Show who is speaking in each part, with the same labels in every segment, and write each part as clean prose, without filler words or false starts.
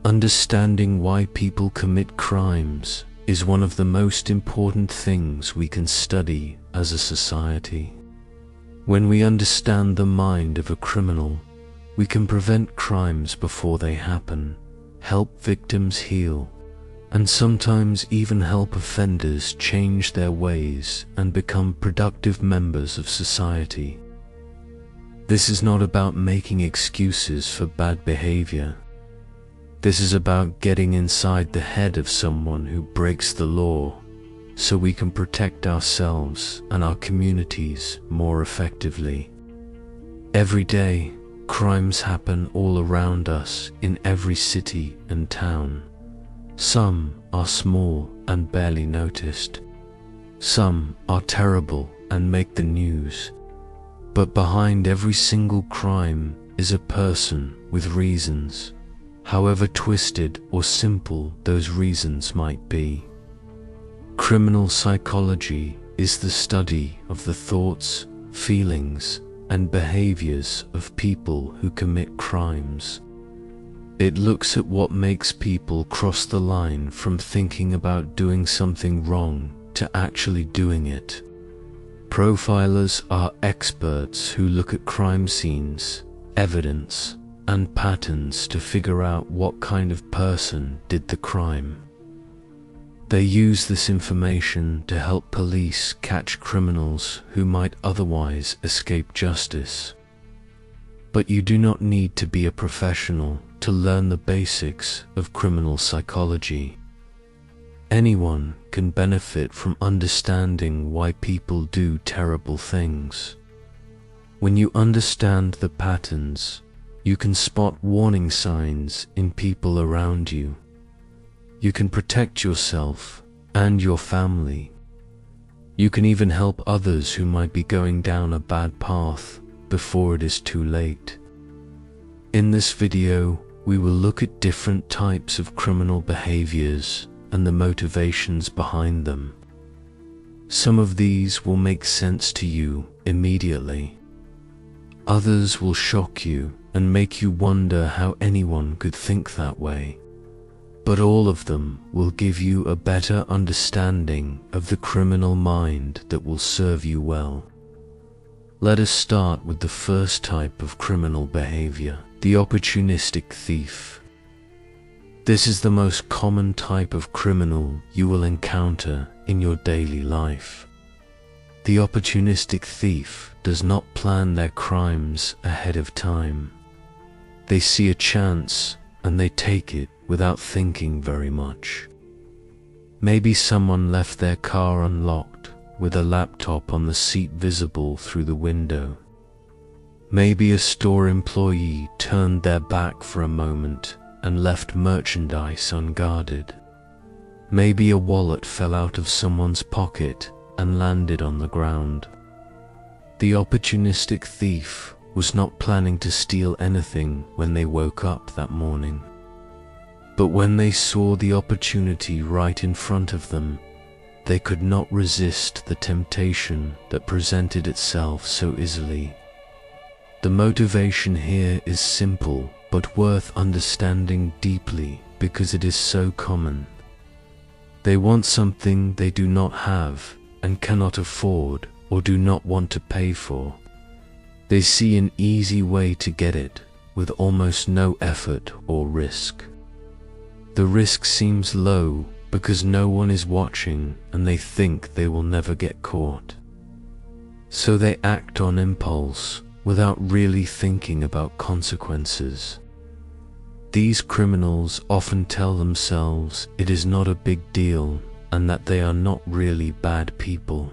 Speaker 1: Understanding why people commit crimes is one of the most important things we can study as a society. When we understand the mind of a criminal, we can prevent crimes before they happen, help victims heal, and sometimes even help offenders change their ways and become productive members of society. This is not about making excuses for bad behavior. This is about getting inside the head of someone who breaks the law so we can protect ourselves and our communities more effectively. Every day, crimes happen all around us in every city and town. Some are small and barely noticed. Some are terrible and make the news. But behind every single crime is a person with reasons, however twisted or simple those reasons might be. Criminal psychology is the study of the thoughts, feelings, and behaviors of people who commit crimes. It looks at what makes people cross the line from thinking about doing something wrong to actually doing it. Profilers are experts who look at crime scenes, evidence, and patterns to figure out what kind of person did the crime. They use this information to help police catch criminals who might otherwise escape justice. But you do not need to be a professional to learn the basics of criminal psychology. Anyone can benefit from understanding why people do terrible things. When you understand the patterns, you can spot warning signs in people around you. You can protect yourself and your family. You can even help others who might be going down a bad path before it is too late. In this video, we will look at different types of criminal behaviors and the motivations behind them. Some of these will make sense to you immediately. Others will shock you and make you wonder how anyone could think that way. But all of them will give you a better understanding of the criminal mind that will serve you well. Let us start with the first type of criminal behavior, the opportunistic thief. This is the most common type of criminal you will encounter in your daily life. The opportunistic thief does not plan their crimes ahead of time. They see a chance and they take it without thinking very much. Maybe someone left their car unlocked with a laptop on the seat visible through the window. Maybe a store employee turned their back for a moment and left merchandise unguarded. Maybe a wallet fell out of someone's pocket and landed on the ground. The opportunistic thief was not planning to steal anything when they woke up that morning. But when they saw the opportunity right in front of them, they could not resist the temptation that presented itself so easily. The motivation here is simple but worth understanding deeply because it is so common. They want something they do not have and cannot afford or do not want to pay for. They see an easy way to get it with almost no effort or risk. The risk seems low because no one is watching and they think they will never get caught. So they act on impulse without really thinking about consequences. These criminals often tell themselves it is not a big deal and that they are not really bad people.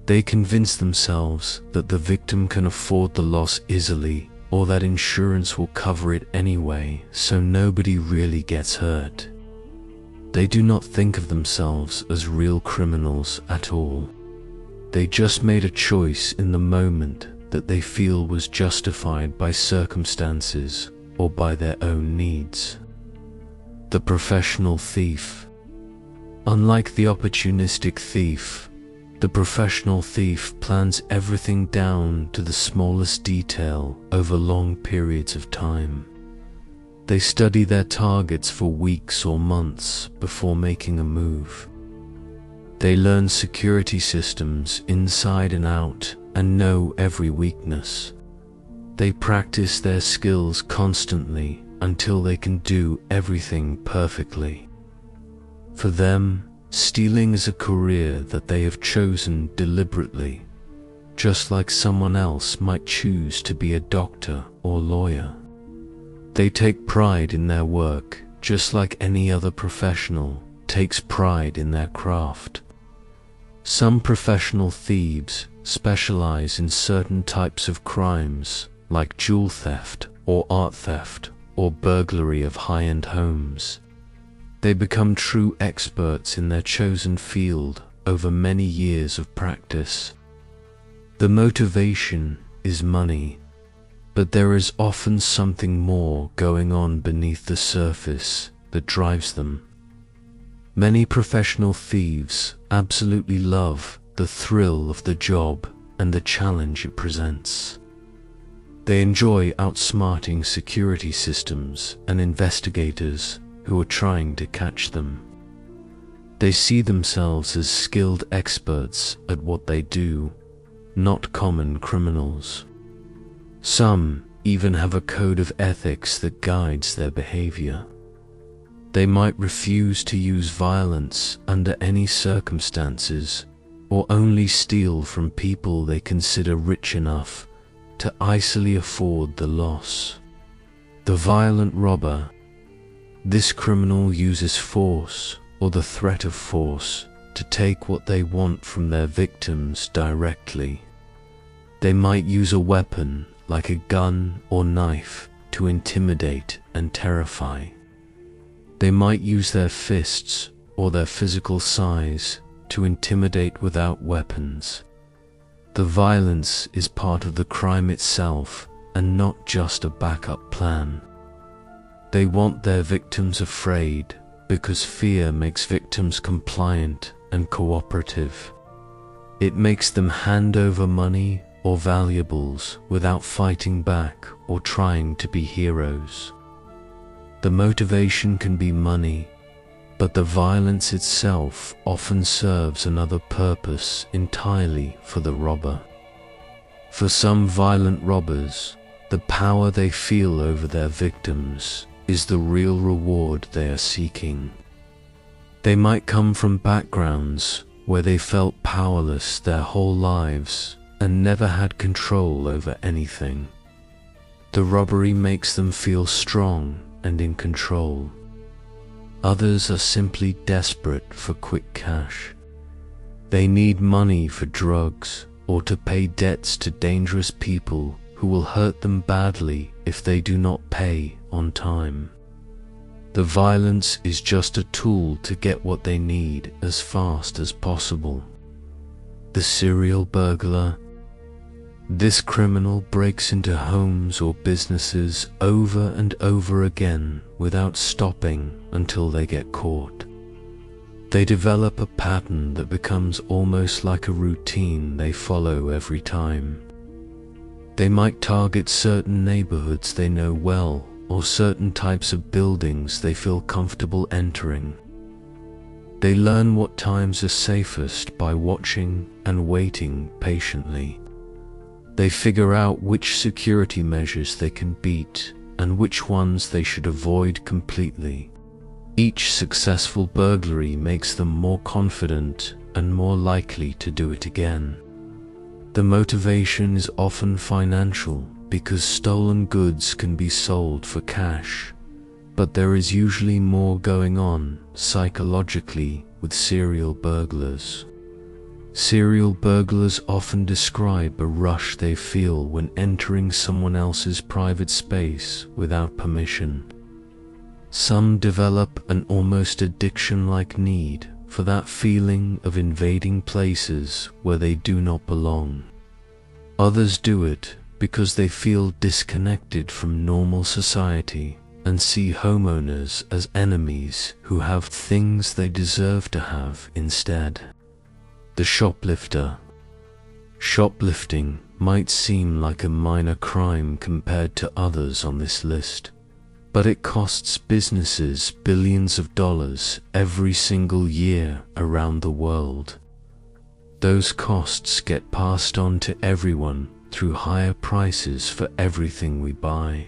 Speaker 1: They convince themselves that the victim can afford the loss easily or that insurance will cover it anyway, so nobody really gets hurt. They do not think of themselves as real criminals at all. They just made a choice in the moment that they feel was justified by circumstances or by their own needs. The professional thief. Unlike the opportunistic thief, the professional thief plans everything down to the smallest detail over long periods of time. They study their targets for weeks or months before making a move. They learn security systems inside and out and know every weakness. They practice their skills constantly until they can do everything perfectly. For them, stealing is a career that they have chosen deliberately, just like someone else might choose to be a doctor or lawyer. They take pride in their work, just like any other professional takes pride in their craft. Some professional thieves specialize in certain types of crimes, like jewel theft or art theft or burglary of high-end homes. They become true experts in their chosen field over many years of practice. The motivation is money, but there is often something more going on beneath the surface that drives them. Many professional thieves absolutely love the thrill of the job and the challenge it presents. They enjoy outsmarting security systems and investigators who are trying to catch them. They see themselves as skilled experts at what they do, not common criminals. Some even have a code of ethics that guides their behavior. They might refuse to use violence under any circumstances, or only steal from people they consider rich enough to easily afford the loss. The violent robber. This criminal uses force or the threat of force to take what they want from their victims directly. They might use a weapon like a gun or knife to intimidate and terrify. They might use their fists or their physical size to intimidate without weapons. The violence is part of the crime itself and not just a backup plan. They want their victims afraid because fear makes victims compliant and cooperative. It makes them hand over money or valuables without fighting back or trying to be heroes. The motivation can be money, but the violence itself often serves another purpose entirely for the robber. For some violent robbers, the power they feel over their victims is the real reward they are seeking. They might come from backgrounds where they felt powerless their whole lives and never had control over anything. The robbery makes them feel strong and in control. Others are simply desperate for quick cash. They need money for drugs or to pay debts to dangerous people who will hurt them badly if they do not pay on time. The violence is just a tool to get what they need as fast as possible. The serial burglar. This criminal breaks into homes or businesses over and over again without stopping until they get caught. They develop a pattern that becomes almost like a routine they follow every time. They might target certain neighborhoods they know well or certain types of buildings they feel comfortable entering. They learn what times are safest by watching and waiting patiently. They figure out which security measures they can beat and which ones they should avoid completely. Each successful burglary makes them more confident and more likely to do it again. The motivation is often financial because stolen goods can be sold for cash, but there is usually more going on psychologically with serial burglars. Serial burglars often describe a rush they feel when entering someone else's private space without permission. Some develop an almost addiction-like need for that feeling of invading places where they do not belong. Others do it because they feel disconnected from normal society and see homeowners as enemies who have things they deserve to have instead. The shoplifter. Shoplifting might seem like a minor crime compared to others on this list, but it costs businesses billions of dollars every single year around the world. Those costs get passed on to everyone through higher prices for everything we buy.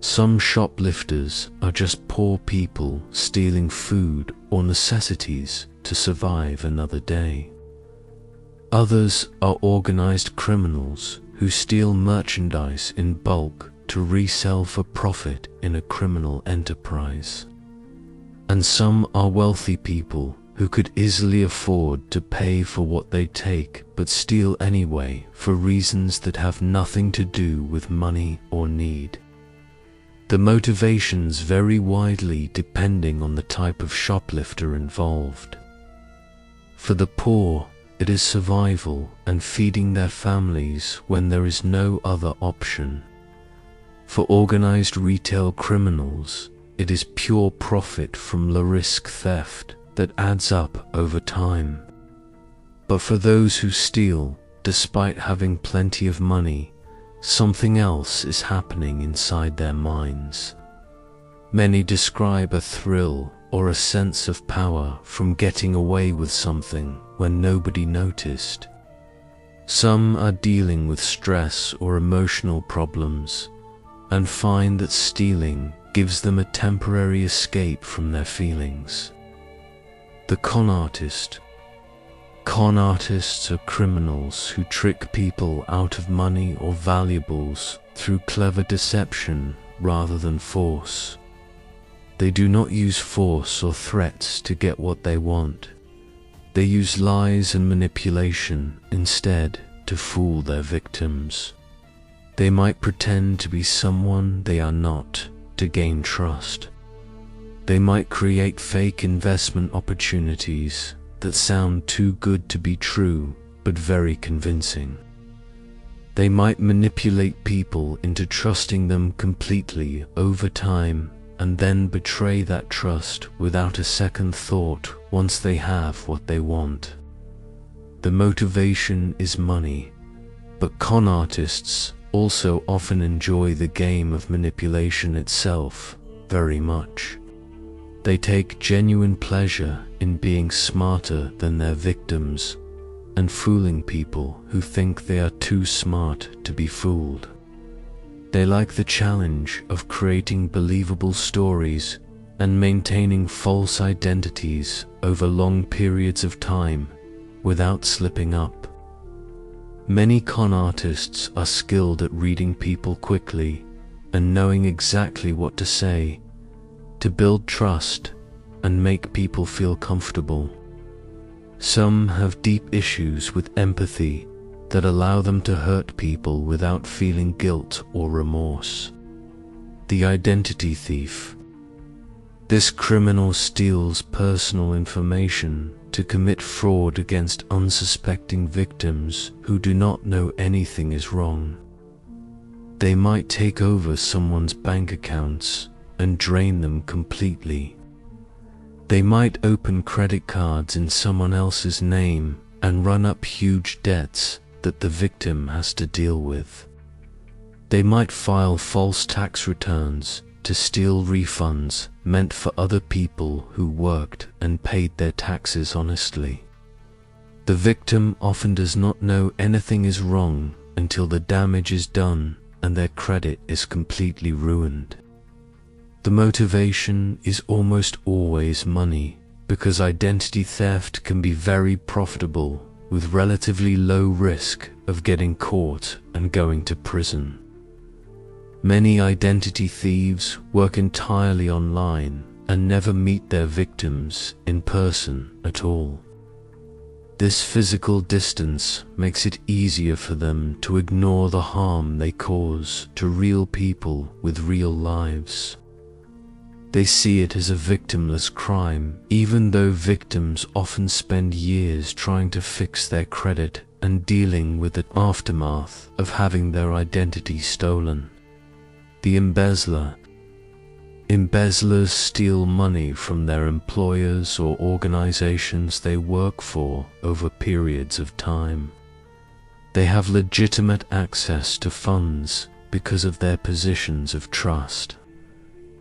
Speaker 1: Some shoplifters are just poor people stealing food or necessities to survive another day. Others are organized criminals who steal merchandise in bulk to resell for profit in a criminal enterprise. And some are wealthy people who could easily afford to pay for what they take but steal anyway for reasons that have nothing to do with money or need. The motivations vary widely depending on the type of shoplifter involved. For the poor, it is survival and feeding their families when there is no other option. For organized retail criminals, it is pure profit from low-risk theft that adds up over time. But for those who steal, despite having plenty of money, something else is happening inside their minds. Many describe a thrill or a sense of power from getting away with something when nobody noticed. Some are dealing with stress or emotional problems and find that stealing gives them a temporary escape from their feelings. The con artist. Con artists are criminals who trick people out of money or valuables through clever deception rather than force. They do not use force or threats to get what they want. They use lies and manipulation instead to fool their victims. They might pretend to be someone they are not to gain trust. They might create fake investment opportunities that sound too good to be true but very convincing. They might manipulate people into trusting them completely over time and then betray that trust without a second thought once they have what they want. The motivation is money, but con artists also often enjoy the game of manipulation itself very much. They take genuine pleasure in being smarter than their victims and fooling people who think they are too smart to be fooled. They like the challenge of creating believable stories and maintaining false identities over long periods of time without slipping up. Many con artists are skilled at reading people quickly and knowing exactly what to say to build trust and make people feel comfortable. Some have deep issues with empathy that allow them to hurt people without feeling guilt or remorse. The identity thief. This criminal steals personal information to commit fraud against unsuspecting victims who do not know anything is wrong. They might take over someone's bank accounts and drain them completely. They might open credit cards in someone else's name and run up huge debts that the victim has to deal with. They might file false tax returns to steal refunds meant for other people who worked and paid their taxes honestly. The victim often does not know anything is wrong until the damage is done and their credit is completely ruined. The motivation is almost always money, because identity theft can be very profitable with relatively low risk of getting caught and going to prison. Many identity thieves work entirely online and never meet their victims in person at all. This physical distance makes it easier for them to ignore the harm they cause to real people with real lives. They see it as a victimless crime, even though victims often spend years trying to fix their credit and dealing with the aftermath of having their identity stolen. The embezzler. Embezzlers steal money from their employers or organizations they work for over periods of time. They have legitimate access to funds because of their positions of trust.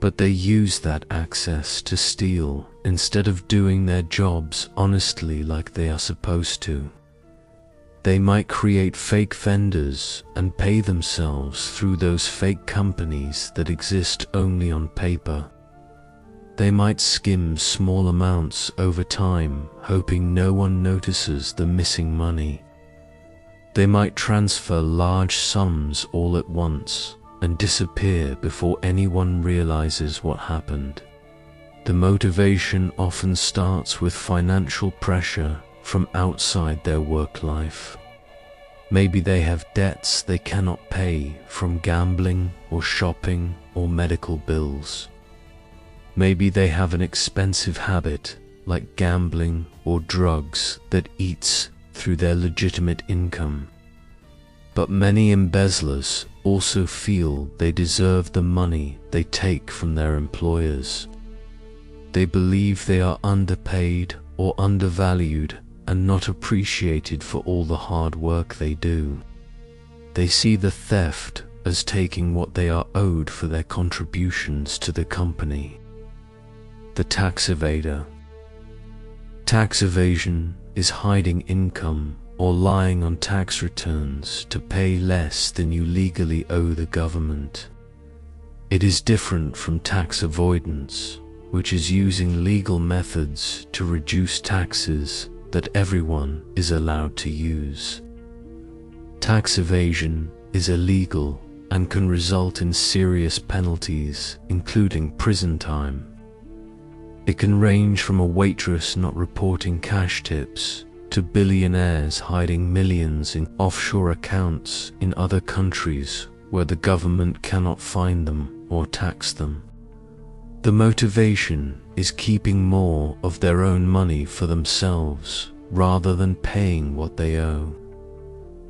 Speaker 1: but they use that access to steal instead of doing their jobs honestly like they are supposed to. They might create fake vendors and pay themselves through those fake companies that exist only on paper. They might skim small amounts over time, hoping no one notices the missing money. They might transfer large sums all at once and disappear before anyone realizes what happened. The motivation often starts with financial pressure from outside their work life. Maybe they have debts they cannot pay from gambling or shopping or medical bills. Maybe they have an expensive habit like gambling or drugs that eats through their legitimate income. But many embezzlers also feel they deserve the money they take from their employers. They believe they are underpaid or undervalued and not appreciated for all the hard work they do. They see the theft as taking what they are owed for their contributions to the company. The tax evader. Tax evasion is hiding income or lying on tax returns to pay less than you legally owe the government. It is different from tax avoidance, which is using legal methods to reduce taxes that everyone is allowed to use. Tax evasion is illegal and can result in serious penalties, including prison time. It can range from a waitress not reporting cash tips to billionaires hiding millions in offshore accounts in other countries where the government cannot find them or tax them. The motivation is keeping more of their own money for themselves rather than paying what they owe.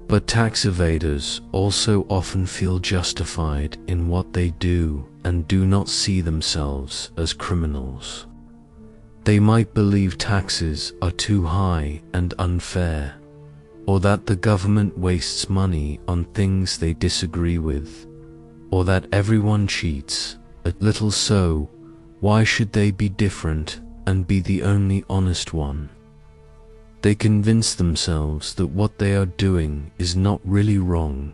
Speaker 1: But tax evaders also often feel justified in what they do and do not see themselves as criminals. They might believe taxes are too high and unfair, or that the government wastes money on things they disagree with, or that everyone cheats a little, so why should they be different and be the only honest one? They convince themselves that what they are doing is not really wrong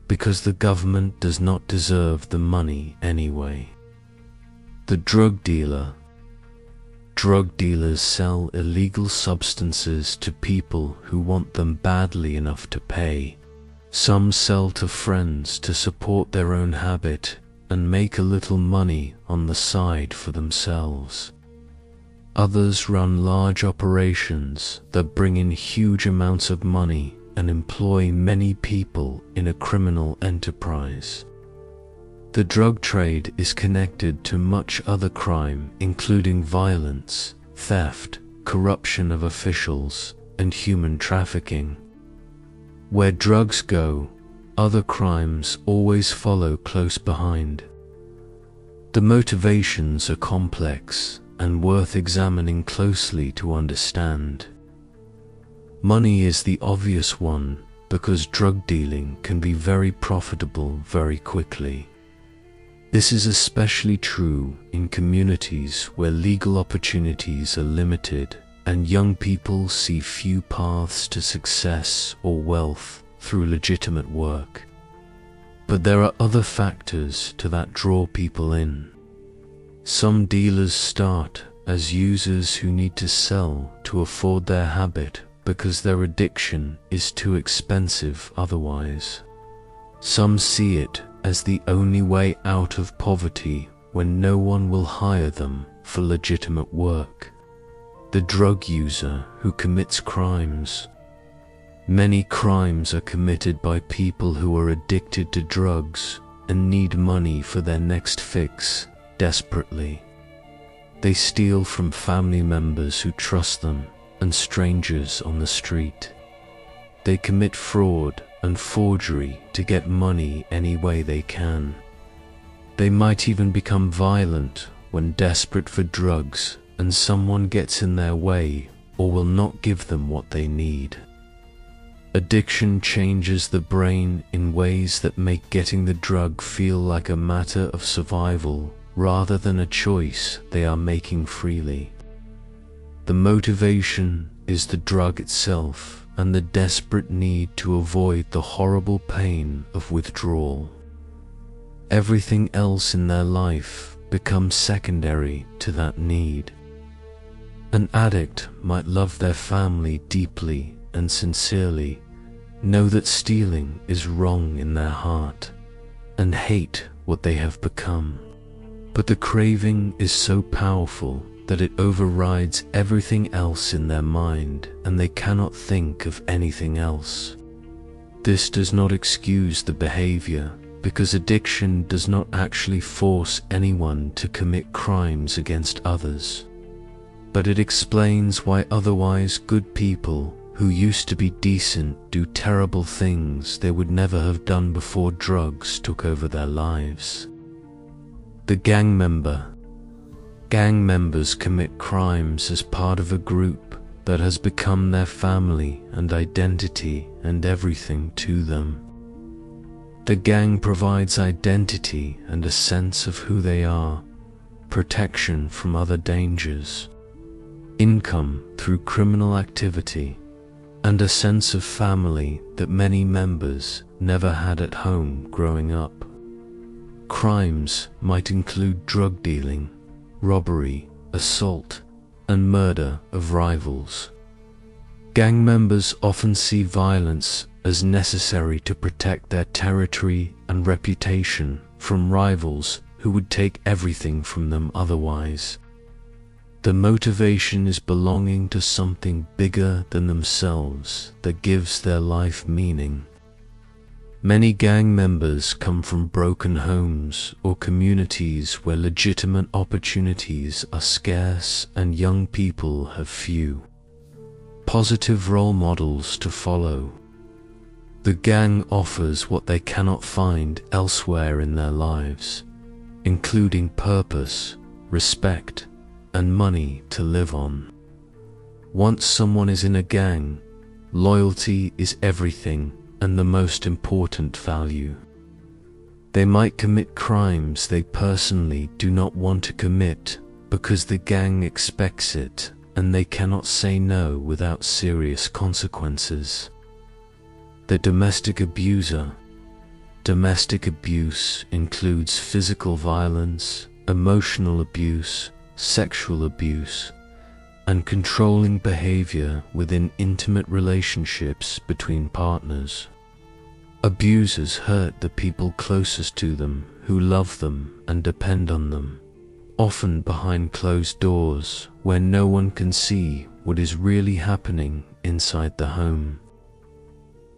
Speaker 1: because the government does not deserve the money anyway. The drug dealer. Drug dealers sell illegal substances to people who want them badly enough to pay. Some sell to friends to support their own habit and make a little money on the side for themselves. Others run large operations that bring in huge amounts of money and employ many people in a criminal enterprise. The drug trade is connected to much other crime, including violence, theft, corruption of officials, and human trafficking. Where drugs go, other crimes always follow close behind. The motivations are complex and worth examining closely to understand. Money is the obvious one because drug dealing can be very profitable very quickly. This is especially true in communities where legal opportunities are limited and young people see few paths to success or wealth through legitimate work. But there are other factors that draw people in. Some dealers start as users who need to sell to afford their habit because their addiction is too expensive otherwise. Some see it as the only way out of poverty when no one will hire them for legitimate work. The drug user who commits crimes. Many crimes are committed by people who are addicted to drugs and need money for their next fix desperately. They steal from family members who trust them and strangers on the street. They commit fraud and forgery to get money any way they can. They might even become violent when desperate for drugs and someone gets in their way or will not give them what they need. Addiction changes the brain in ways that make getting the drug feel like a matter of survival rather than a choice they are making freely. The motivation is the drug itself and the desperate need to avoid the horrible pain of withdrawal. Everything else in their life becomes secondary to that need. An addict might love their family deeply and sincerely, know that stealing is wrong in their heart, and hate what they have become. But the craving is so powerful that it overrides everything else in their mind, and they cannot think of anything else. This does not excuse the behavior, because addiction does not actually force anyone to commit crimes against others. But it explains why otherwise good people who used to be decent do terrible things they would never have done before drugs took over their lives. The gang member. Gang members commit crimes as part of a group that has become their family and identity and everything to them. The gang provides identity and a sense of who they are, protection from other dangers, income through criminal activity, and a sense of family that many members never had at home growing up. Crimes might include drug dealing, robbery, assault, and murder of rivals. Gang members often see violence as necessary to protect their territory and reputation from rivals who would take everything from them otherwise. The motivation is belonging to something bigger than themselves that gives their life meaning. Many gang members come from broken homes or communities where legitimate opportunities are scarce and young people have few positive role models to follow. The gang offers what they cannot find elsewhere in their lives, including purpose, respect, and money to live on. Once someone is in a gang, loyalty is everything and the most important value. They might commit crimes they personally do not want to commit because the gang expects it and they cannot say no without serious consequences. The domestic abuser. Domestic abuse includes physical violence, emotional abuse, sexual abuse, and controlling behavior within intimate relationships between partners. Abusers hurt the people closest to them who love them and depend on them, often behind closed doors where no one can see what is really happening inside the home.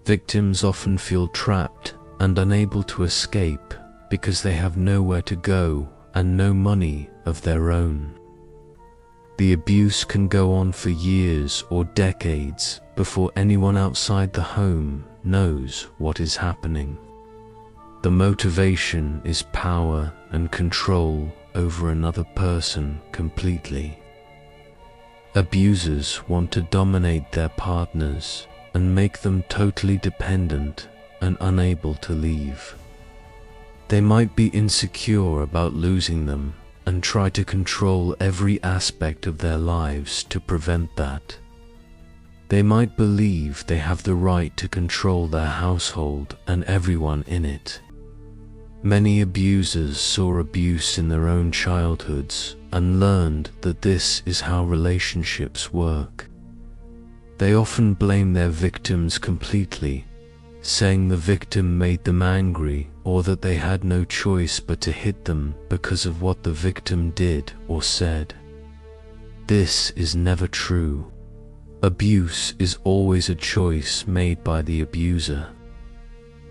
Speaker 1: Victims often feel trapped and unable to escape because they have nowhere to go and no money of their own. The abuse can go on for years or decades before anyone outside the home knows what is happening. The motivation is power and control over another person completely. Abusers want to dominate their partners and make them totally dependent and unable to leave. They might be insecure about losing them and try to control every aspect of their lives to prevent that. They might believe they have the right to control their household and everyone in it. Many abusers saw abuse in their own childhoods and learned that this is how relationships work. They often blame their victims completely, saying the victim made them angry or that they had no choice but to hit them because of what the victim did or said. This is never true. Abuse is always a choice made by the abuser.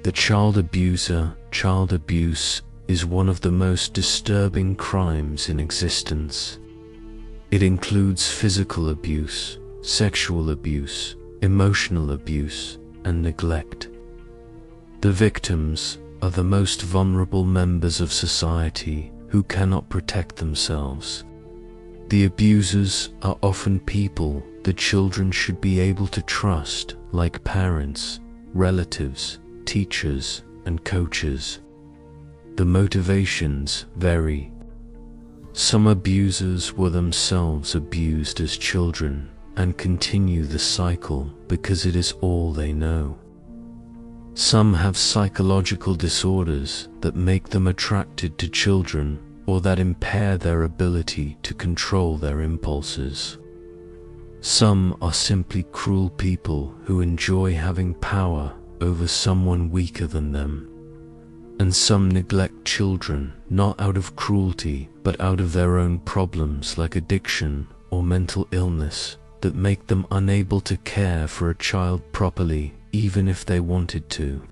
Speaker 1: The child abuser, child abuse, is one of the most disturbing crimes in existence. It includes physical abuse, sexual abuse, emotional abuse, and neglect. The victims are the most vulnerable members of society who cannot protect themselves. The abusers are often people the children should be able to trust, like parents, relatives, teachers, and coaches. The motivations vary. Some abusers were themselves abused as children and continue the cycle because it is all they know. Some have psychological disorders that make them attracted to children or that impair their ability to control their impulses. Some are simply cruel people who enjoy having power over someone weaker than them. And some neglect children not out of cruelty but out of their own problems like addiction or mental illness that make them unable to care for a child properly even if they wanted to.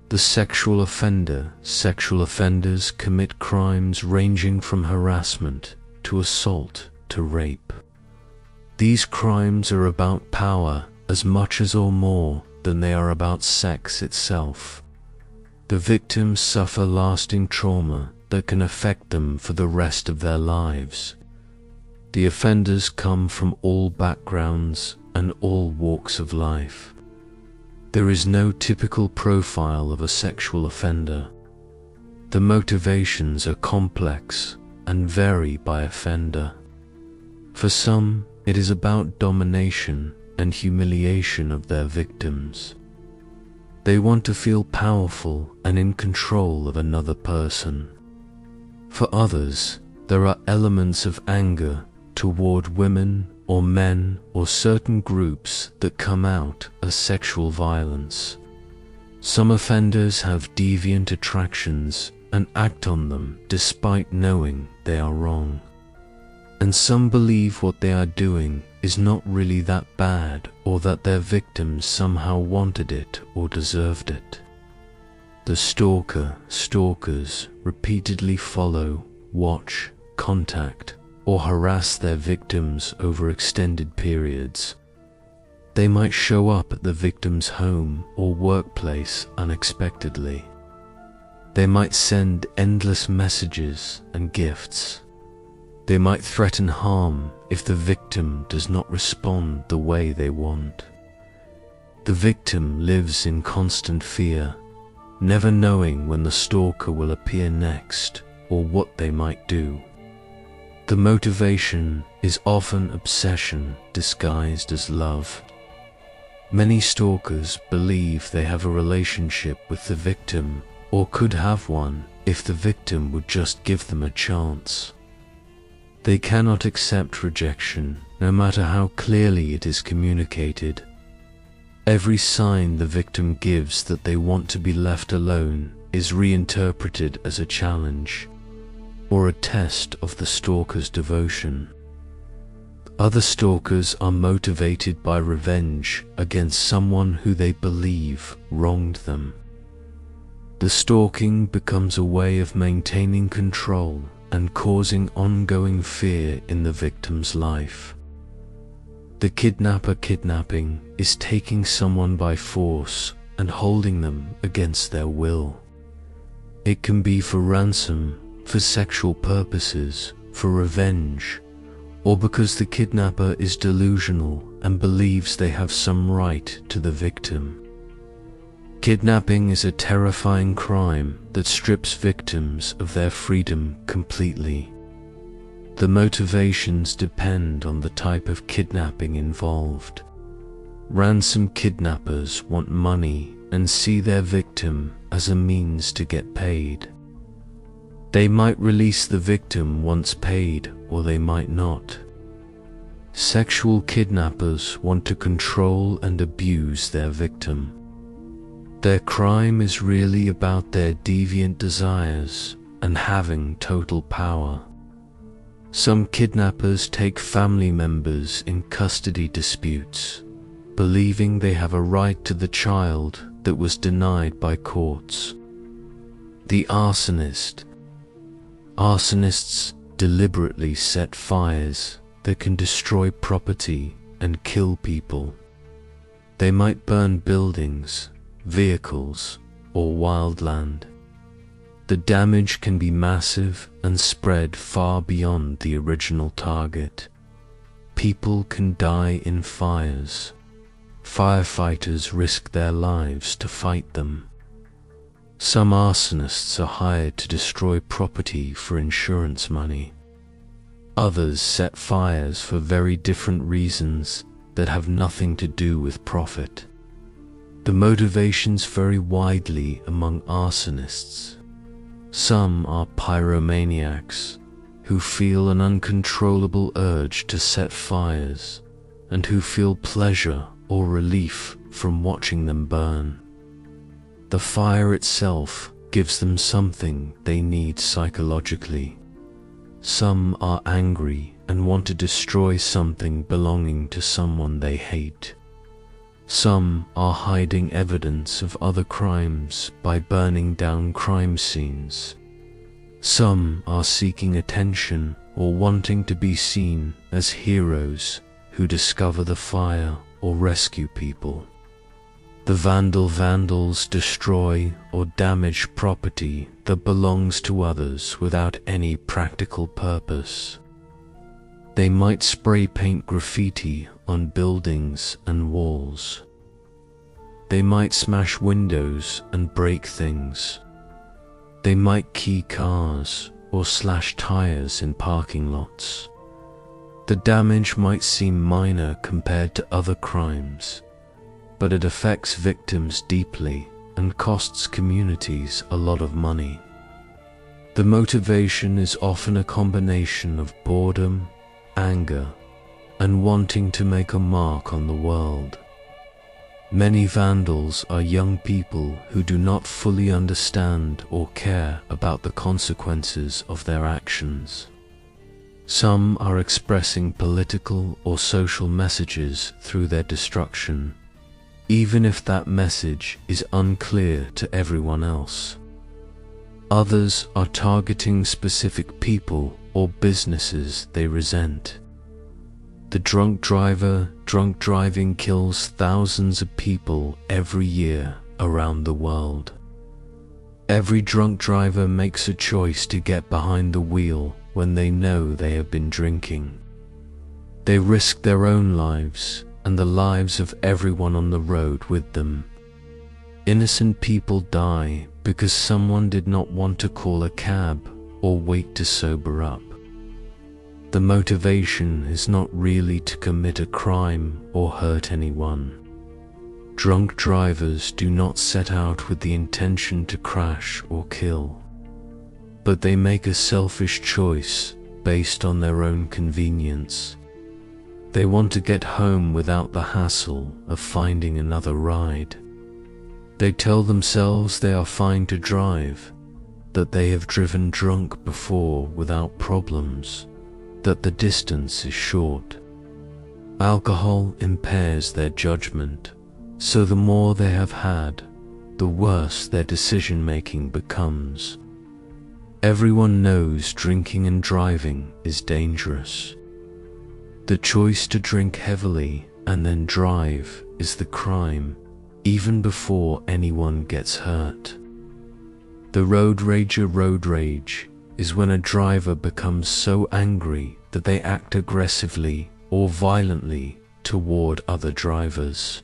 Speaker 1: The sexual offenders commit crimes ranging from harassment to assault to rape. These crimes are about power as much as or more than they are about sex itself. The victims suffer lasting trauma that can affect them for the rest of their lives. The offenders come from all backgrounds and all walks of life. There is no typical profile of a sexual offender. The motivations are complex and vary by offender. For some, it is about domination and humiliation of their victims. They want to feel powerful and in control of another person. For others, there are elements of anger toward women or men or certain groups that come out as sexual violence. Some offenders have deviant attractions and act on them despite knowing they are wrong. And some believe what they are doing is not really that bad or that their victims somehow wanted it or deserved it. The stalkers repeatedly follow, watch, contact, or harass their victims over extended periods. They might show up at the victim's home or workplace unexpectedly. They might send endless messages and gifts. They might threaten harm if the victim does not respond the way they want. The victim lives in constant fear, never knowing when the stalker will appear next or what they might do. The motivation is often obsession disguised as love. Many stalkers believe they have a relationship with the victim or could have one if the victim would just give them a chance. They cannot accept rejection, no matter how clearly it is communicated. Every sign the victim gives that they want to be left alone is reinterpreted as a challenge, or a test of the stalker's devotion. Other stalkers are motivated by revenge against someone who they believe wronged them. The stalking becomes a way of maintaining control and causing ongoing fear in the victim's life. The kidnapping is taking someone by force and holding them against their will. It can be for ransom, for sexual purposes, for revenge, or because the kidnapper is delusional and believes they have some right to the victim. Kidnapping is a terrifying crime that strips victims of their freedom completely. The motivations depend on the type of kidnapping involved. Ransom kidnappers want money and see their victim as a means to get paid. They might release the victim once paid, or they might not. Sexual kidnappers want to control and abuse their victim. Their crime is really about their deviant desires and having total power. Some kidnappers take family members in custody disputes, believing they have a right to the child that was denied by courts. The arsonists deliberately set fires that can destroy property and kill people. They might burn buildings, vehicles, or wildland. The damage can be massive and spread far beyond the original target. People can die in fires. Firefighters risk their lives to fight them. Some arsonists are hired to destroy property for insurance money. Others set fires for very different reasons that have nothing to do with profit. The motivations vary widely among arsonists. Some are pyromaniacs who feel an uncontrollable urge to set fires and who feel pleasure or relief from watching them burn. The fire itself gives them something they need psychologically. Some are angry and want to destroy something belonging to someone they hate. Some are hiding evidence of other crimes by burning down crime scenes. Some are seeking attention or wanting to be seen as heroes who discover the fire or rescue people. The vandals destroy or damage property that belongs to others without any practical purpose. They might spray paint graffiti on buildings and walls. They might smash windows and break things. They might key cars or slash tires in parking lots. The damage might seem minor compared to other crimes, but it affects victims deeply and costs communities a lot of money. The motivation is often a combination of boredom, anger, and wanting to make a mark on the world. Many vandals are young people who do not fully understand or care about the consequences of their actions. Some are expressing political or social messages through their destruction, even if that message is unclear to everyone else. Others are targeting specific people or businesses they resent. The drunk driver drunk driving kills thousands of people every year around the world. Every drunk driver makes a choice to get behind the wheel when they know they have been drinking. They risk their own lives and the lives of everyone on the road with them. Innocent people die because someone did not want to call a cab or wait to sober up. The motivation is not really to commit a crime or hurt anyone. Drunk drivers do not set out with the intention to crash or kill, but they make a selfish choice based on their own convenience. They want to get home without the hassle of finding another ride. They tell themselves they are fine to drive, that they have driven drunk before without problems, that the distance is short. Alcohol impairs their judgment, so the more they have had, the worse their decision-making becomes. Everyone knows drinking and driving is dangerous. The choice to drink heavily and then drive is the crime, even before anyone gets hurt. The road rage is when a driver becomes so angry that they act aggressively or violently toward other drivers.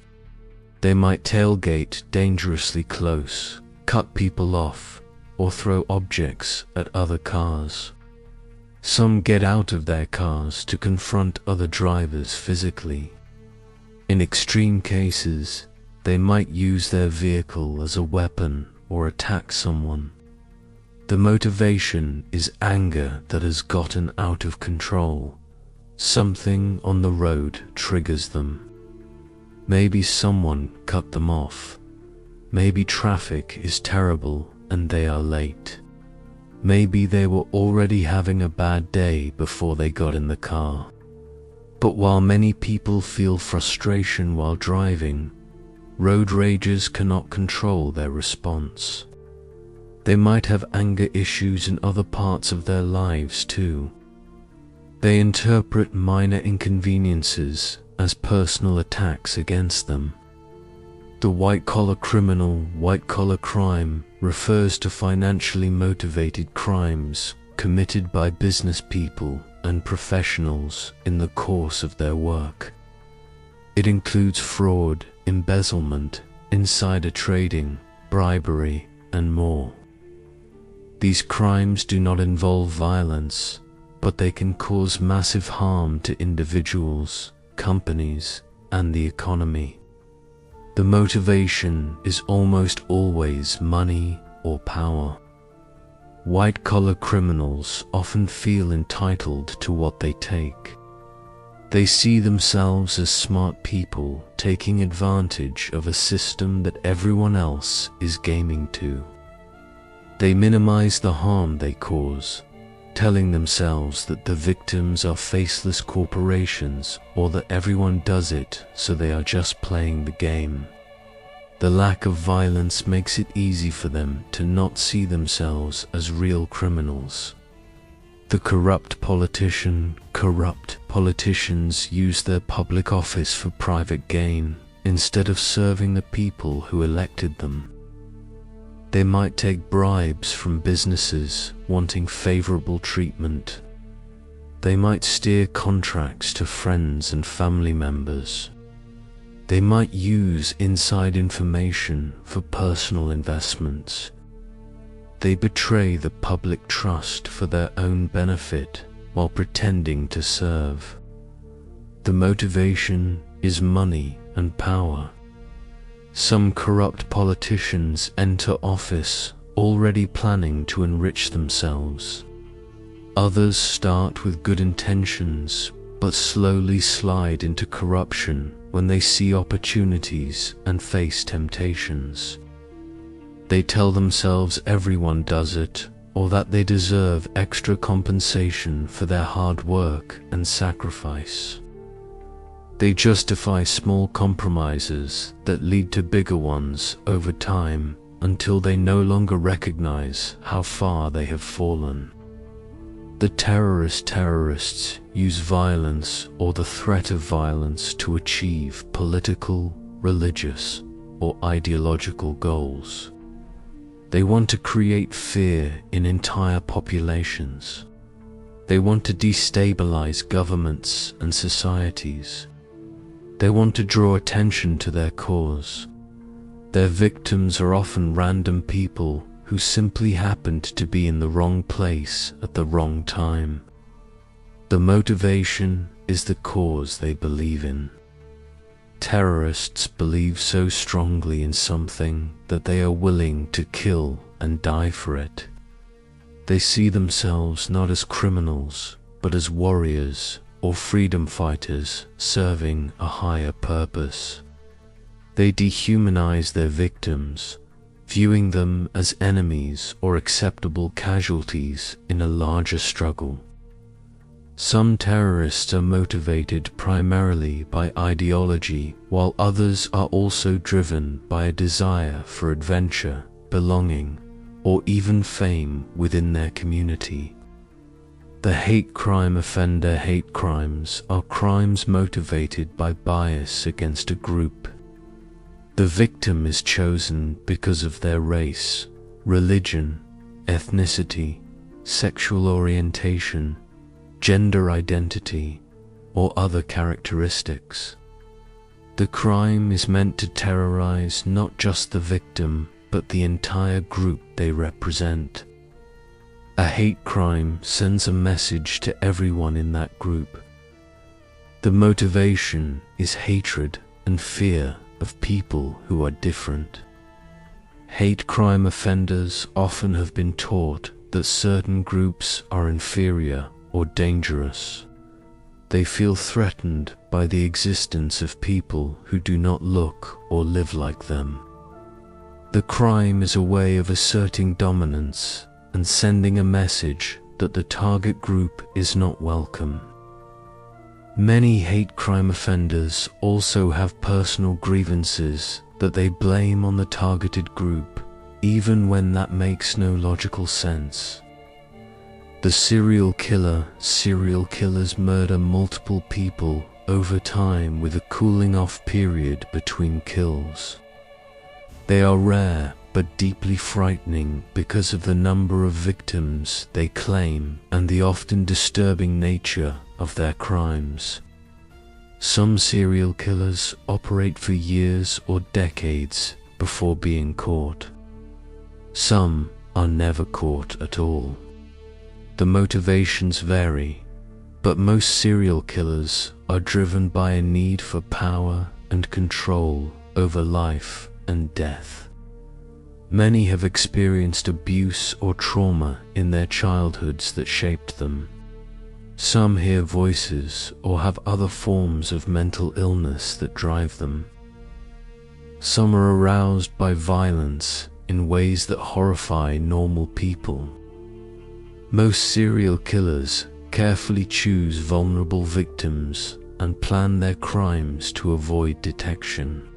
Speaker 1: They might tailgate dangerously close, cut people off, or throw objects at other cars. Some get out of their cars to confront other drivers physically. In extreme cases, they might use their vehicle as a weapon or attack someone. The motivation is anger that has gotten out of control. Something on the road triggers them. Maybe someone cut them off. Maybe traffic is terrible and they are late. Maybe they were already having a bad day before they got in the car. But while many people feel frustration while driving, road ragers cannot control their response. They might have anger issues in other parts of their lives too. They interpret minor inconveniences as personal attacks against them. The white-collar criminal, white-collar crime refers to financially motivated crimes committed by business people and professionals in the course of their work. It includes fraud, embezzlement, insider trading, bribery, and more. These crimes do not involve violence, but they can cause massive harm to individuals, companies, and the economy. The motivation is almost always money or power. White-collar criminals often feel entitled to what they take. They see themselves as smart people taking advantage of a system that everyone else is gaming to. They minimize the harm they cause, telling themselves that the victims are faceless corporations or that everyone does it so they are just playing the game. The lack of violence makes it easy for them to not see themselves as real criminals. The corrupt politicians use their public office for private gain instead of serving the people who elected them. They might take bribes from businesses wanting favorable treatment. They might steer contracts to friends and family members. They might use inside information for personal investments. They betray the public trust for their own benefit while pretending to serve. The motivation is money and power. Some corrupt politicians enter office already planning to enrich themselves. Others start with good intentions but slowly slide into corruption when they see opportunities and face temptations. They tell themselves everyone does it, or that they deserve extra compensation for their hard work and sacrifice. They justify small compromises that lead to bigger ones over time until they no longer recognize how far they have fallen. The terrorists use violence or the threat of violence to achieve political, religious, or ideological goals. They want to create fear in entire populations. They want to destabilize governments and societies. They want to draw attention to their cause. Their victims are often random people who simply happened to be in the wrong place at the wrong time. The motivation is the cause they believe in. Terrorists believe so strongly in something that they are willing to kill and die for it. They see themselves not as criminals, but as warriors or freedom fighters serving a higher purpose. They dehumanize their victims, viewing them as enemies or acceptable casualties in a larger struggle. Some terrorists are motivated primarily by ideology, while others are also driven by a desire for adventure, belonging, or even fame within their community. The hate crime offender hate crimes are crimes motivated by bias against a group. The victim is chosen because of their race, religion, ethnicity, sexual orientation, gender identity, or other characteristics. The crime is meant to terrorize not just the victim, but the entire group they represent. A hate crime sends a message to everyone in that group. The motivation is hatred and fear of people who are different. Hate crime offenders often have been taught that certain groups are inferior or dangerous. They feel threatened by the existence of people who do not look or live like them. The crime is a way of asserting dominance and sending a message that the target group is not welcome. Many hate crime offenders also have personal grievances that they blame on the targeted group, even when that makes no logical sense. The serial killers murder multiple people over time with a cooling off period between kills. They are rare but deeply frightening because of the number of victims they claim and the often disturbing nature of their crimes. Some serial killers operate for years or decades before being caught. Some are never caught at all. The motivations vary, but most serial killers are driven by a need for power and control over life and death. Many have experienced abuse or trauma in their childhoods that shaped them. Some hear voices or have other forms of mental illness that drive them. Some are aroused by violence in ways that horrify normal people. Most serial killers carefully choose vulnerable victims and plan their crimes to avoid detection.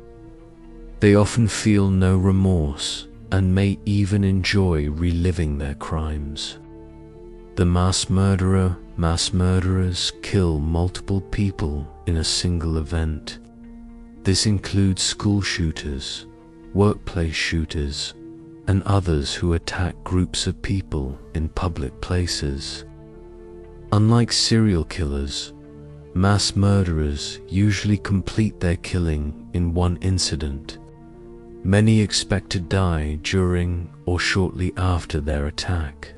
Speaker 1: They often feel no remorse and may even enjoy reliving their crimes. The mass murderers kill multiple people in a single event. This includes school shooters, workplace shooters, and others who attack groups of people in public places. Unlike serial killers, mass murderers usually complete their killing in one incident. Many expect to die during or shortly after their attack.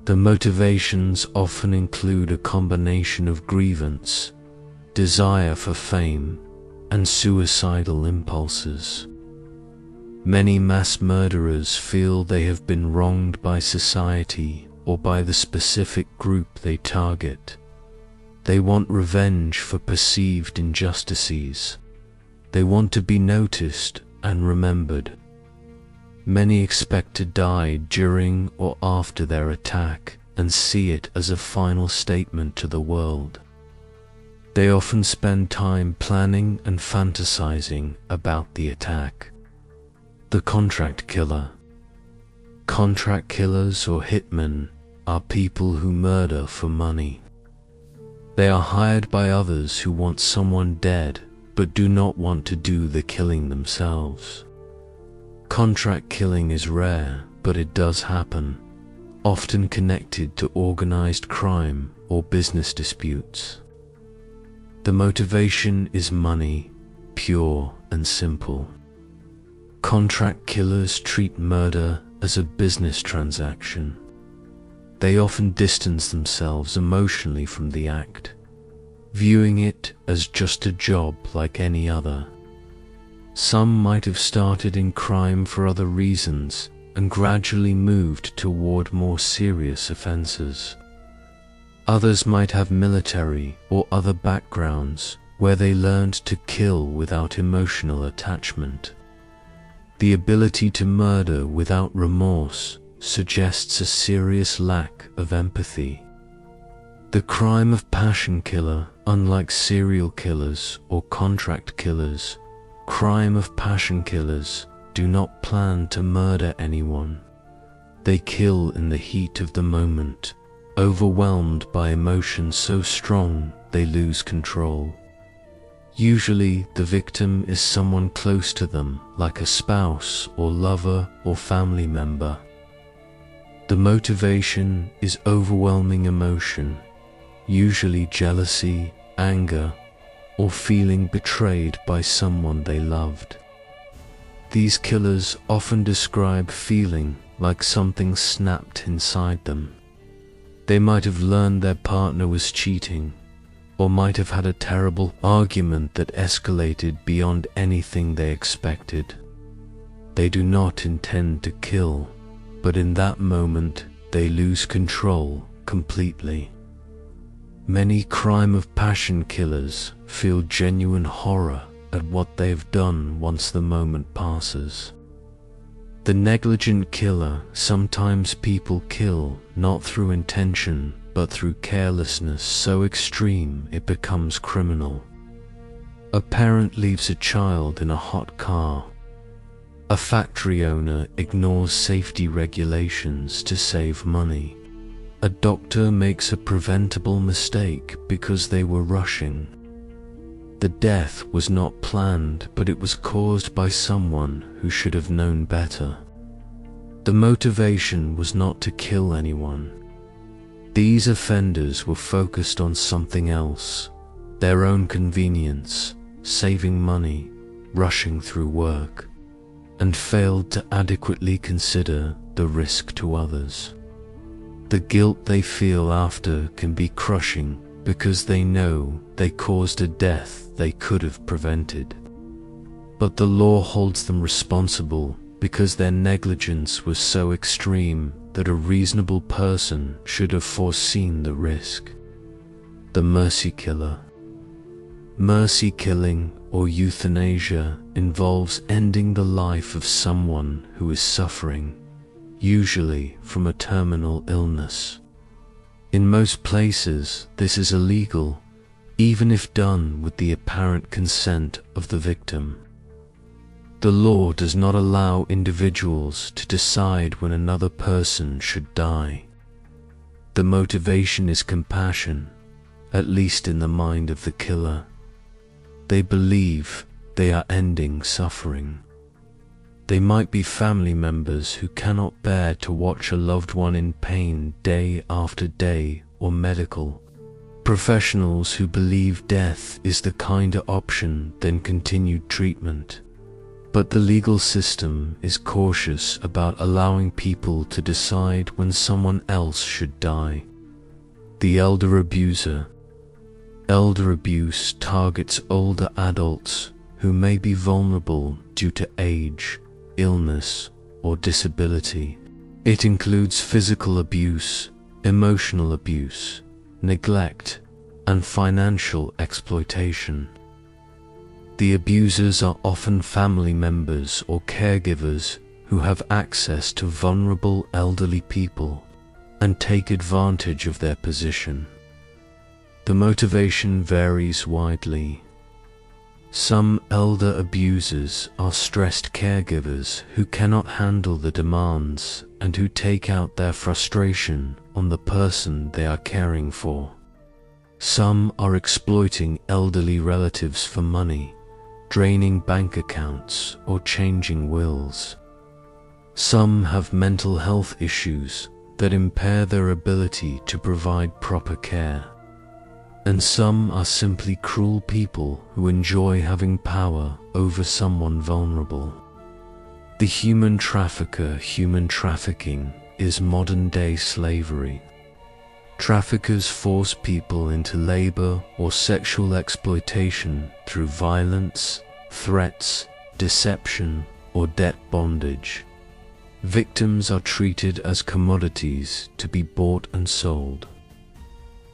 Speaker 1: The motivations often include a combination of grievance, desire for fame, and suicidal impulses. Many mass murderers feel they have been wronged by society or by the specific group they target. They want revenge for perceived injustices. They want to be noticed and remembered. Many expect to die during or after their attack and see it as a final statement to the world. They often spend time planning and fantasizing about the attack. The contract killer. Contract killers or hitmen are people who murder for money. They are hired by others who want someone dead but do not want to do the killing themselves. Contract killing is rare, but it does happen, often connected to organized crime or business disputes. The motivation is money, pure and simple. Contract killers treat murder as a business transaction. They often distance themselves emotionally from the act, viewing it as just a job like any other. Some might have started in crime for other reasons and gradually moved toward more serious offenses. Others might have military or other backgrounds where they learned to kill without emotional attachment. The ability to murder without remorse suggests a serious lack of empathy. The crime of passion killer, unlike serial killers or contract killers, crime of passion killers do not plan to murder anyone. They kill in the heat of the moment, overwhelmed by emotions so strong they lose control. Usually, the victim is someone close to them, like a spouse or lover or family member. The motivation is overwhelming emotion, usually jealousy, anger, or feeling betrayed by someone they loved. These killers often describe feeling like something snapped inside them. They might have learned their partner was cheating, or might have had a terrible argument that escalated beyond anything they expected. They do not intend to kill, but in that moment they lose control completely. Many crime of passion killers feel genuine horror at what they have done once the moment passes. The negligent killer, sometimes people kill not through intention but through carelessness so extreme it becomes criminal. A parent leaves a child in a hot car. A factory owner ignores safety regulations to save money. A doctor makes a preventable mistake because they were rushing. The death was not planned, but it was caused by someone who should have known better. The motivation was not to kill anyone. These offenders were focused on something else, their own convenience, saving money, rushing through work. and failed to adequately consider the risk to others. The guilt they feel after can be crushing because they know they caused a death they could have prevented. But the law holds them responsible because their negligence was so extreme that a reasonable person should have foreseen the risk. The mercy killer. Mercy killing, or euthanasia, involves ending the life of someone who is suffering, usually from a terminal illness. In most places, this is illegal, even if done with the apparent consent of the victim. The law does not allow individuals to decide when another person should die. The motivation is compassion, at least in the mind of the killer. They believe they are ending suffering. They might be family members who cannot bear to watch a loved one in pain day after day, or medical professionals who believe death is the kinder option than continued treatment. But the legal system is cautious about allowing people to decide when someone else should die. The elder abuser. Elder abuse targets older adults who may be vulnerable due to age, illness, or disability. It includes physical abuse, emotional abuse, neglect, and financial exploitation. The abusers are often family members or caregivers who have access to vulnerable elderly people and take advantage of their position. The motivation varies widely. Some elder abusers are stressed caregivers who cannot handle the demands and who take out their frustration on the person they are caring for. Some are exploiting elderly relatives for money, draining bank accounts or changing wills. Some have mental health issues that impair their ability to provide proper care. And some are simply cruel people who enjoy having power over someone vulnerable. The human trafficker. Human trafficking is modern-day slavery. Traffickers force people into labor or sexual exploitation through violence, threats, deception, or debt bondage. Victims are treated as commodities to be bought and sold.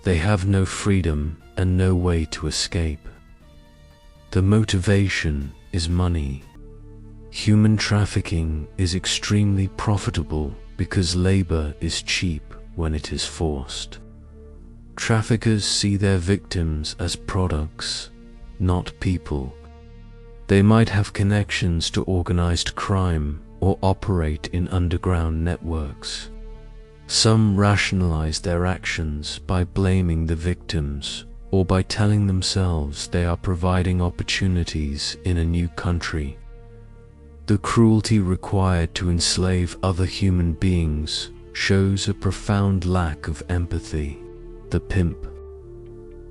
Speaker 1: They have no freedom and no way to escape. The motivation is money. Human trafficking is extremely profitable because labor is cheap when it is forced. Traffickers see their victims as products, not people. They might have connections to organized crime or operate in underground networks. Some rationalize their actions by blaming the victims or by telling themselves they are providing opportunities in a new country. The cruelty required to enslave other human beings shows a profound lack of empathy. The pimp.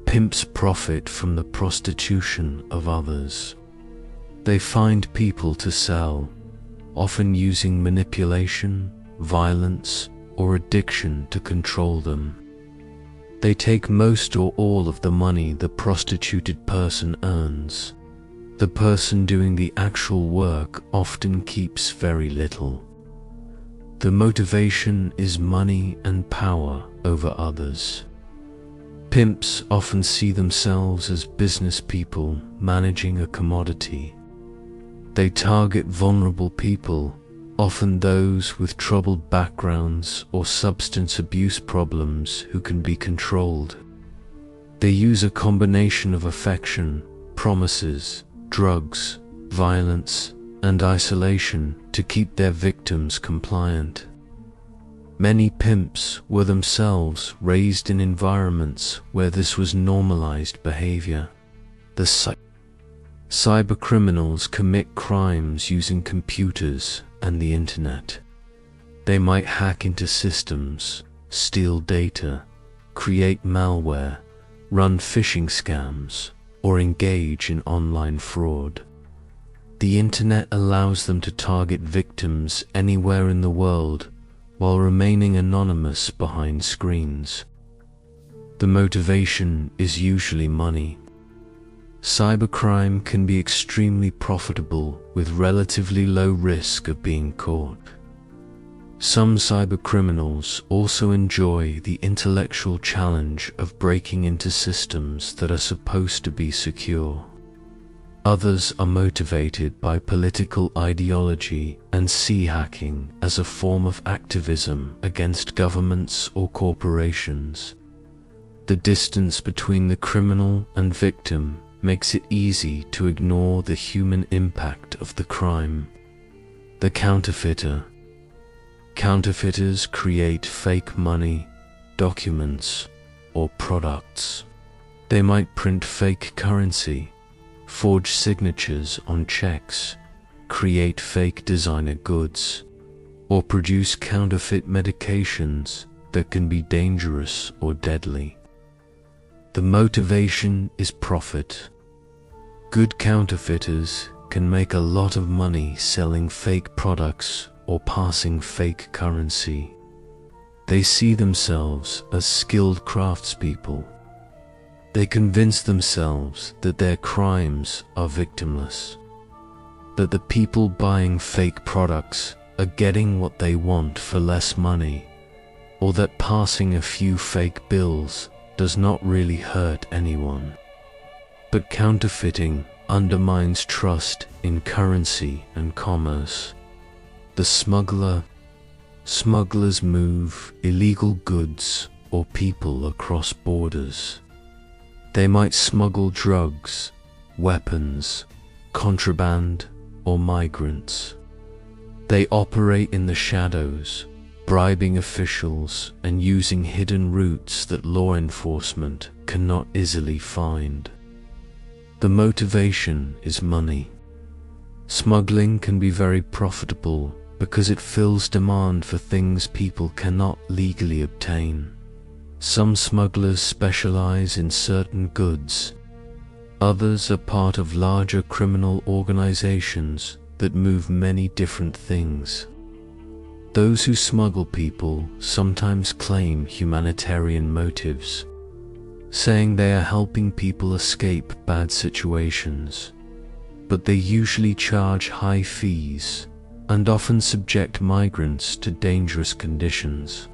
Speaker 1: Pimps profit from the prostitution of others. They find people to sell, often using manipulation, violence, or addiction to control them. They take most or all of the money the prostituted person earns. The person doing the actual work often keeps very little. The motivation is money and power over others. Pimps often see themselves as business people managing a commodity. They target vulnerable people, often those with troubled backgrounds or substance abuse problems who can be controlled. They use a combination of affection, promises, drugs, violence, and isolation to keep their victims compliant. Many pimps were themselves raised in environments where this was normalized behavior. The cybercriminals commit crimes using computers and the internet. They might hack into systems, steal data, create malware, run phishing scams, or engage in online fraud. The internet allows them to target victims anywhere in the world while remaining anonymous behind screens. The motivation is usually money. Cybercrime can be extremely profitable with relatively low risk of being caught. Some cybercriminals also enjoy the intellectual challenge of breaking into systems that are supposed to be secure. Others are motivated by political ideology and see hacking as a form of activism against governments or corporations. The distance between the criminal and victim makes it easy to ignore the human impact of the crime. The counterfeiter. Counterfeiters create fake money, documents, or products. They might print fake currency, forge signatures on checks, create fake designer goods, or produce counterfeit medications that can be dangerous or deadly. The motivation is profit. Good counterfeiters can make a lot of money selling fake products or passing fake currency. They see themselves as skilled craftspeople. They convince themselves that their crimes are victimless, that the people buying fake products are getting what they want for less money, or that passing a few fake bills does not really hurt anyone. But counterfeiting undermines trust in currency and commerce. The smuggler. Smugglers move illegal goods or people across borders. They might smuggle drugs, weapons, contraband, or migrants. They operate in the shadows, bribing officials and using hidden routes that law enforcement cannot easily find. The motivation is money. Smuggling can be very profitable because it fills demand for things people cannot legally obtain. Some smugglers specialize in certain goods. Others are part of larger criminal organizations that move many different things. Those who smuggle people sometimes claim humanitarian motives, saying they are helping people escape bad situations, but they usually charge high fees and often subject migrants to dangerous conditions.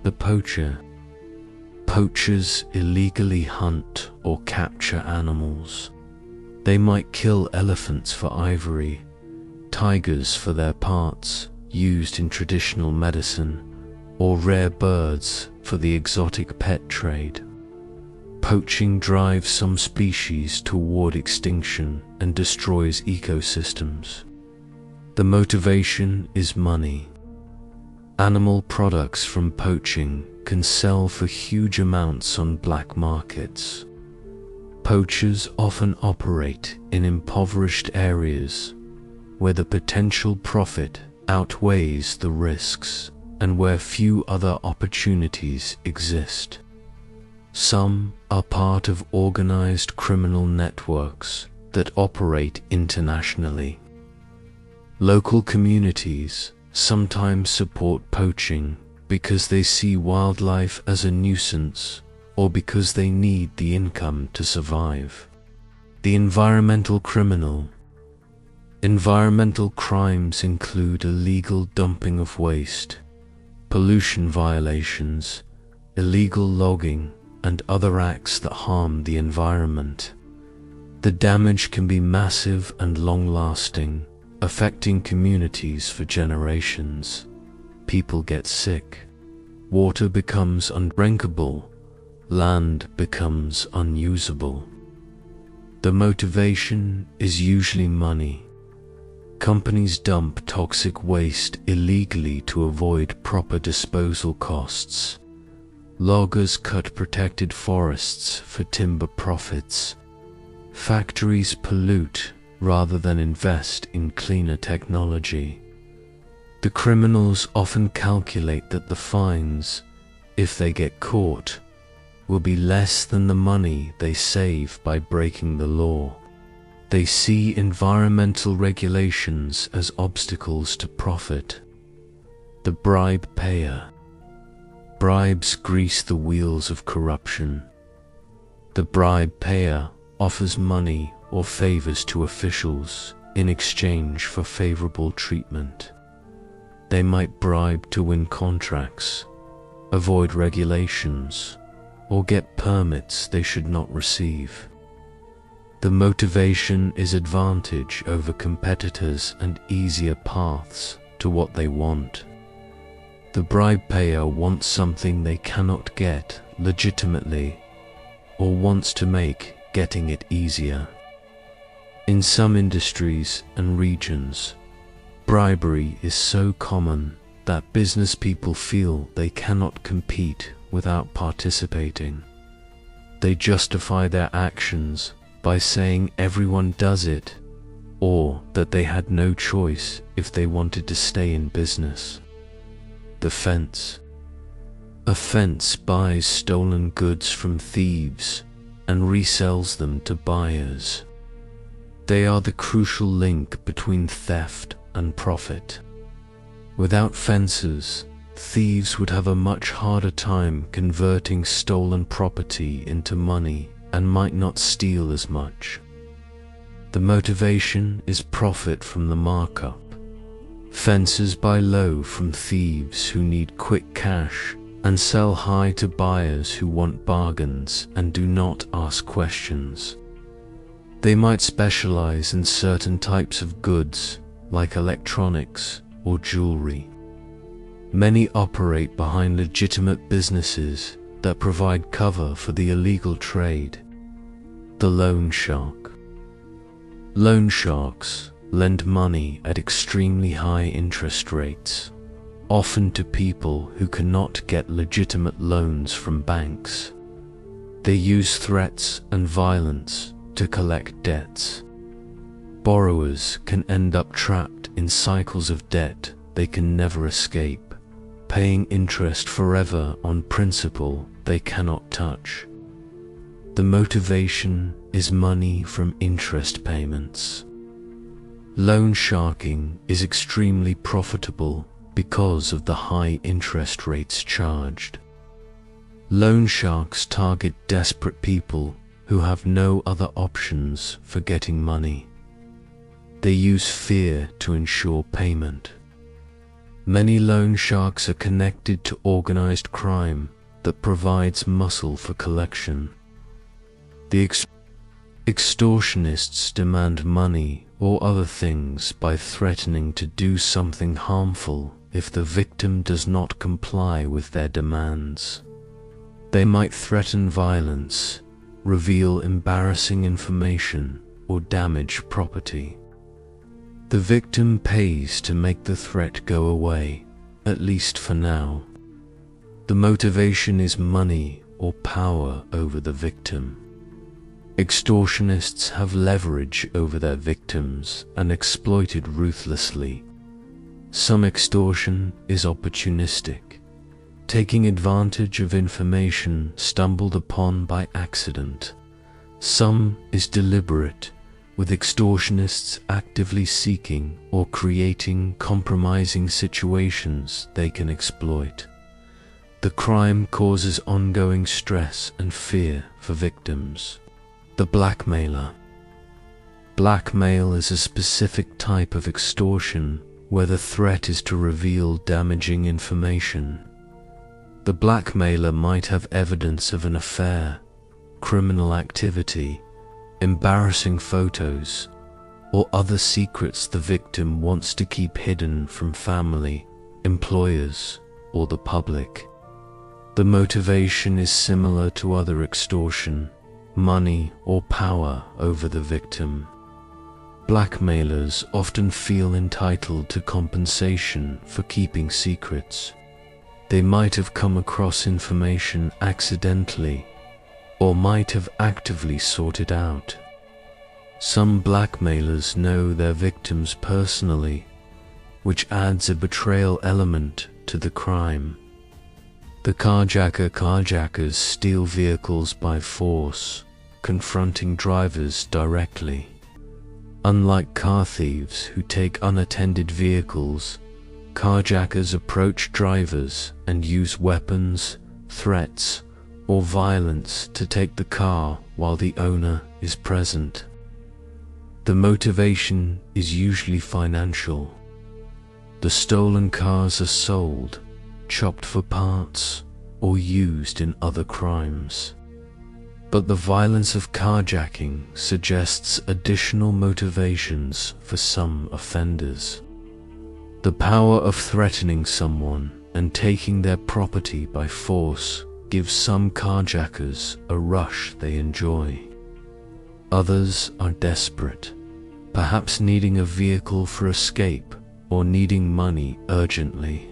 Speaker 1: The poacher. Poachers illegally hunt or capture animals. They might kill elephants for ivory, tigers for their parts used in traditional medicine, or rare birds for the exotic pet trade. Poaching drives some species toward extinction and destroys ecosystems. The motivation is money. Animal products from poaching can sell for huge amounts on black markets. Poachers often operate in impoverished areas where the potential profit outweighs the risks and where few other opportunities exist. Some are part of organized criminal networks that operate internationally. Local communities sometimes support poaching because they see wildlife as a nuisance or because they need the income to survive. The environmental criminal. Environmental crimes include illegal dumping of waste, pollution violations, illegal logging, and other acts that harm the environment. The damage can be massive and long-lasting, affecting communities for generations. People get sick, water becomes undrinkable, land becomes unusable. The motivation is usually money. Companies dump toxic waste illegally to avoid proper disposal costs. Loggers cut protected forests for timber profits. Factories pollute rather than invest in cleaner technology. The criminals often calculate that the fines, if they get caught, will be less than the money they save by breaking the law. They see environmental regulations as obstacles to profit. The bribe payer. Bribes grease the wheels of corruption. The bribe payer offers money or favors to officials in exchange for favorable treatment. They might bribe to win contracts, avoid regulations, or get permits they should not receive. The motivation is advantage over competitors and easier paths to what they want. The bribe payer wants something they cannot get legitimately, or wants to make getting it easier. In some industries and regions, bribery is so common that business people feel they cannot compete without participating. They justify their actions by saying everyone does it, or that they had no choice if they wanted to stay in business. The fence. A fence buys stolen goods from thieves and resells them to buyers. They are the crucial link between theft and profit. Without fences, thieves would have a much harder time converting stolen property into money and might not steal as much. The motivation is profit from the markup. Fences buy low from thieves who need quick cash and sell high to buyers who want bargains and do not ask questions. They might specialize in certain types of goods, like electronics or jewelry. Many operate behind legitimate businesses that provide cover for the illegal trade. The loan shark. Loan sharks lend money at extremely high interest rates, often to people who cannot get legitimate loans from banks. They use threats and violence to collect debts. Borrowers can end up trapped in cycles of debt they can never escape, paying interest forever on principal they cannot touch. The motivation is money from interest payments. Loan sharking is extremely profitable because of the high interest rates charged. Loan sharks target desperate people who have no other options for getting money. They use fear to ensure payment. Many loan sharks are connected to organized crime that provides muscle for collection. The extortionists demand money or other things by threatening to do something harmful if the victim does not comply with their demands. They might threaten violence, reveal embarrassing information, or damage property. The victim pays to make the threat go away, at least for now. The motivation is money or power over the victim. Extortionists have leverage over their victims and exploit it ruthlessly. Some extortion is opportunistic, taking advantage of information stumbled upon by accident. Some is deliberate, with extortionists actively seeking or creating compromising situations they can exploit. The crime causes ongoing stress and fear for victims. The blackmailer. Blackmail is a specific type of extortion where the threat is to reveal damaging information. The blackmailer might have evidence of an affair, criminal activity, embarrassing photos, or other secrets the victim wants to keep hidden from family, employers, or the public. The motivation is similar to other extortion: money or power over the victim. Blackmailers often feel entitled to compensation for keeping secrets. They might have come across information accidentally, or might have actively sought it out. Some blackmailers know their victims personally, which adds a betrayal element to the crime. The carjackers steal vehicles by force, confronting drivers directly. Unlike car thieves who take unattended vehicles, carjackers approach drivers and use weapons, threats, or violence to take the car while the owner is present. The motivation is usually financial. The stolen cars are sold, chopped for parts, or used in other crimes. But the violence of carjacking suggests additional motivations for some offenders. The power of threatening someone and taking their property by force gives some carjackers a rush they enjoy. Others are desperate, perhaps needing a vehicle for escape or needing money urgently.